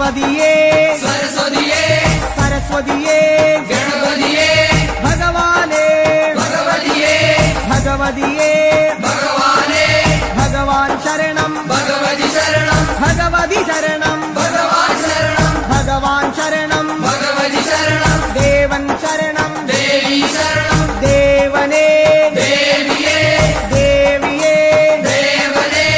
ഗണപതിയേ സരസ്വതിയേ സരസ്വതിയേ ഗണപതിയേ ഭഗവാനേ ഭഗവതിയേ ഭഗവതിയേ ഭഗവാനേ ഭഗവാൻ ശരണം ഭഗവതി ശരണം ഭഗവതി ശരണം ഭഗവാൻ ശരണം ഭഗവാൻ ശരണം ഭഗവതി ശരണം ദേവൻ ശരണം ദേവി ശരണം ദേവനേ ദേവിയേ ദേവിയേ ദേവനേ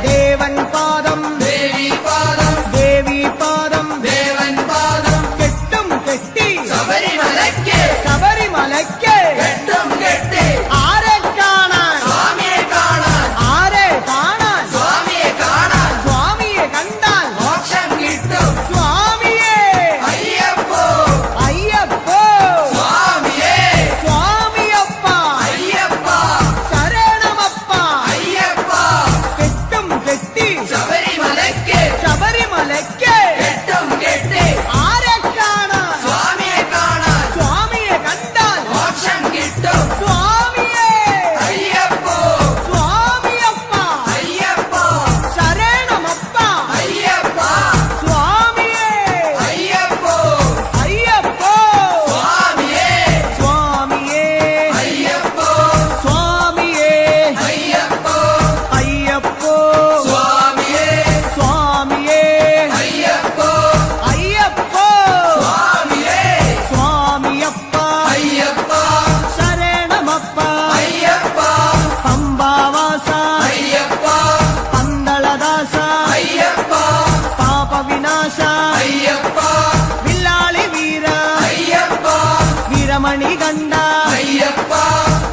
ദേവൻ പാദം ദേവി പാദം ദേവി പാദം ദേവൻ പാദം കെട്ടും കെട്ടി ശബരിമലയ്ക്ക് ശബരിമലയ്ക്ക് കെട്ടും കെട്ടി ആരെ കാണാൻ സ്വാമിയെ കാണാൻ ആരെ കാണാൻ സ്വാമിയെ കാണാൻ സ്വാമിയെ കണ്ടാൽ മോക്ഷം കിട്ടും സ്വാമിയേ അയ്യപ്പോ അയ്യപ്പോ സ്വാമിയേ സ്വാമിയപ്പ അയ്യപ്പ ശരണമപ്പ അയ്യപ്പ കെട്ടും കെട്ടി ശബരിമലയ്ക്ക് ശബരിമലയ്ക്ക് കെട്ടും കെട്ടി ആരെ കാണാൻ സ്വാമിയെ കാണാൻ സ്വാമിയെ കണ്ടാൽ മോക്ഷം കിട്ടും സ്വാമിയേ അയ്യപ്പോ സ്വാമിയപ്പ അയ്യപ്പ ശരണമപ്പ അയ്യപ്പ സ്വാമിയേ അയ്യപ്പോ അയ്യപ്പോ സ്വാമിയേ സ്വാമിയേ അയ്യപ്പോ സ്വാമിയേ അയ്യപ്പോ അയ്യപ്പോ സ്വാമിയേ സ്വാമിയേ അയ്യപ്പോ അയ്യപ്പോ സ്വാമിയേ സ്വാമിയപ്പ അയ്യപ്പ ശരണമപ്പ അയ്യപ്പ പമ്പാവാസ അയ്യപ്പ പന്തളദാസ അയ്യപ്പ പാപവിനാശ അയ്യപ്പ വില്ലാളി വീര അയ്യപ്പ വീരമണി കണ്ട അയ്യപ്പ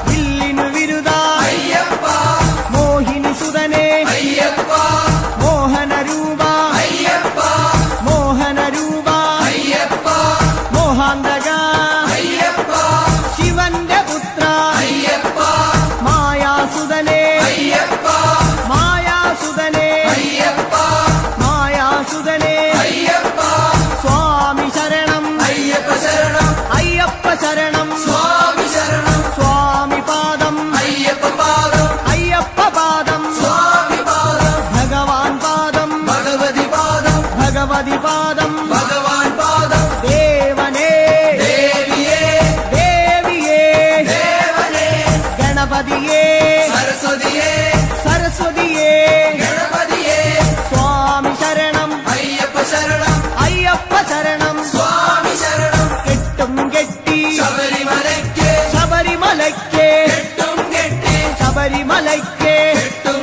വില്ലിനു വിരുദ അയ്യപ്പ മോഹിനി സുതനെ അയ്യപ്പ മോഹനരൂപ അയ്യപ്പ മോഹനരൂപ അയ്യപ്പ മോഹാന്തക അയ്യപ്പ ശിവന്റെ പുത്ര അയ്യപ്പ മായാസുതനെ അയ്യപ്പ മായാസുതനെ അയ്യപ്പ മായാസുതനെ അയ്യപ്പ സ്വാമി ശരണം അയ്യപ്പ ശരണം അയ്യപ്പ ശരണം സ്വാമി ശരണം സ്വാമി പാദം അയ്യപ്പ പാദം അയ്യപ്പ പാദം സ്വാമി പാദം ഭഗവാൻ പാദം ഭഗവതി പാദം ഭഗവതി പാദം ഭഗവാൻ പാദം ദേവനേ ദേവിയേ ദേവിയേ ദേവനേ ഗണപതിയേ സരസ്വതിയേ സരസ്വതിയേ ഗണപതിയേ സ്വാമി ശരണം അയ്യപ്പ ശരണം അയ്യപ്പ ശരണം സ്വാമി ശരണം കെട്ടും കെട്ടി ശബരിമലയ്ക്ക് ശബരിമലയ്ക്ക് കെട്ടും കെട്ടി ശബരിമലയ്ക്ക് കെട്ടും